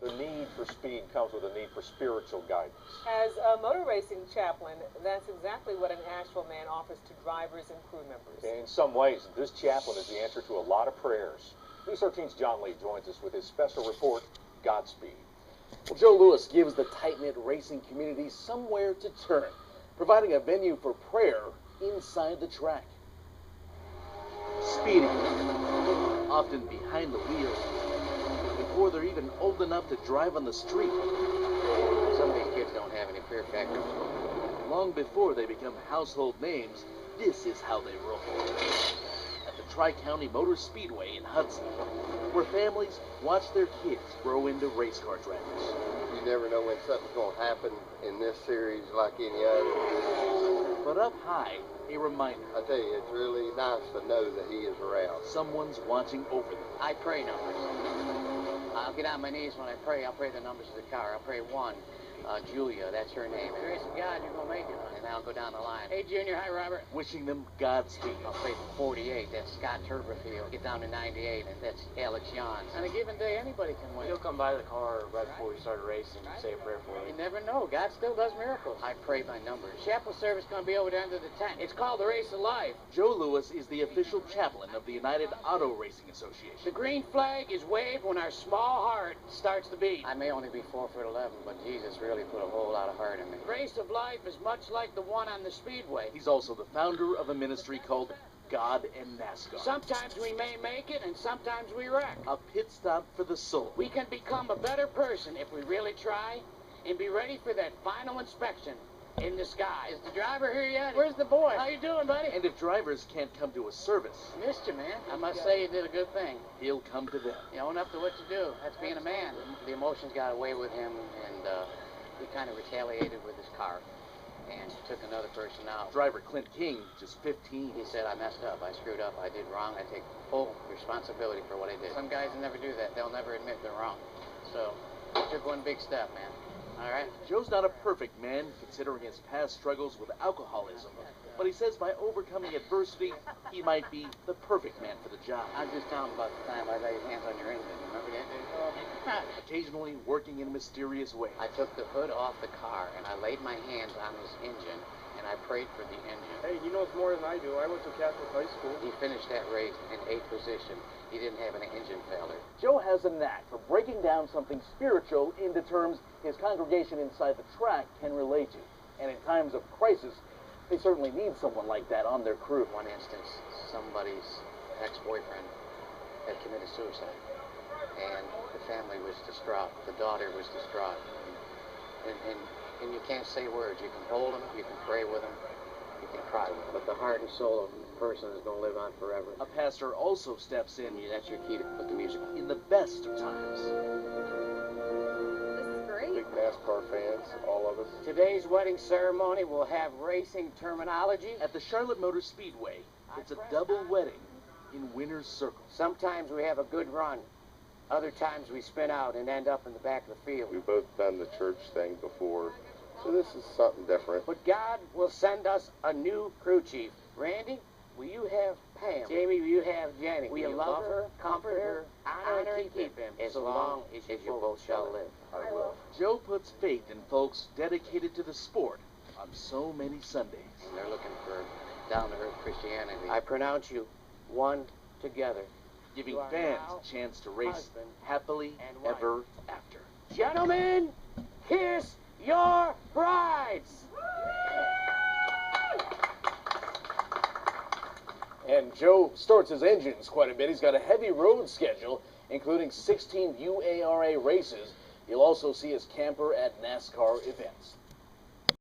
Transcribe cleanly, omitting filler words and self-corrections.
The need for speed comes with a need for spiritual guidance. As a motor racing chaplain, that's exactly what an Ashville man offers to drivers and crew members. In some ways, this chaplain is the answer to a lot of prayers. News 13's John Lee joins us with his special report, Godspeed. Well, Joe Lewis gives the tight-knit racing community somewhere to turn, providing a venue for prayer inside the track. Speeding, often behind the wheel, before they're even old enough to drive on the street. Some of these kids don't have any fear factor. Long before they become household names, this is how they roll. At the Tri-County Motor Speedway in Hudson, where families watch their kids grow into race car drivers. You never know when something's going to happen in this series like any other. But up high, a reminder. I tell you, it's really nice to know that he is around. Someone's watching over them. I pray numbers. I'll get on my knees when I pray. I'll pray the numbers of the car. I'll pray 1. Julia, that's her name. Grace of God, you're going to make it. And then I'll go down the line. Hey, Junior. Hi, Robert. Wishing them Godspeed. I'll pray 48. That's Scott Turberfield. Get down to 98, and that's Alex Jans. On a given day, anybody can win. He'll come by the car right before we start racing and say a prayer for You you. never know. God still does miracles. I pray by numbers. Chapel service going to be over there under the tent. It's called the Race of Life. Joe Lewis is the official chaplain of the United Auto Racing Association. The green flag is waved when our small heart starts to beat. I may only be 4'11", but Jesus really put a whole lot of heart in me. Race of Life is much like the one on the Speedway. He's also the founder of a ministry called God and Nascar. Sometimes we may make it, and sometimes we wreck. A pit stop for the soul. We can become a better person if we really try and be ready for that final inspection in the sky. Is the driver here yet? Where's the boy? How you doing, buddy? And if drivers can't come to a service, Missed you, man. I must say you did a good thing. he'll come to them. You own up to what you do. That's being a man. The emotions got away with him, and he kind of retaliated with his car and took another person out. Driver Clint King, just 15. He said, I messed up, I screwed up, I did wrong, I take full responsibility for what I did. Some guys will never do that. They'll never admit they're wrong. So, I took one big step, man. All right? Joe's not a perfect man, considering his past struggles with alcoholism. But he says by overcoming adversity, he might be the perfect man for the job. I was just telling about the time I laid hands on your engine. Remember that, dude? Occasionally working in mysterious ways. I took the hood off the car, and I laid my hands on his engine, and I prayed for the engine. Hey, he knows more than I do. I went to Catholic high school. He finished that race in 8th position. He didn't have an engine failure. Joe has a knack for breaking down something spiritual into terms his congregation inside the track can relate to. And in times of crisis, they certainly need someone like that on their crew. One instance, somebody's ex-boyfriend had committed suicide, and the family was distraught. The daughter was distraught. And you can't say words. You can hold them, you can pray with them, you can cry with them. But the heart and soul of the person is going to live on forever. A pastor also steps in That's your key to put the music on. in the best of times. Big NASCAR fans, all of us. Today's wedding ceremony will have racing terminology. At the Charlotte Motor Speedway, it's a double wedding in winner's circle. Sometimes we have a good run. Other times we spin out and end up in the back of the field. We've both done the church thing before, so this is something different. But God will send us a new crew chief. Randy, will you have Pam? Jamie, will you have Jenny? Will you love her, comfort her, honor and keep him as long as you both shall live? I will. Joe puts faith in folks dedicated to the sport on so many Sundays. And they're looking for down-to-earth Christianity. I pronounce you one together. Giving You are fans now a chance to race husband happily and wife. ever after. Gentlemen, kiss your brides! And Joe starts his engines quite a bit. He's got a heavy road schedule, including 16 UARA races. You'll also see his camper at NASCAR events.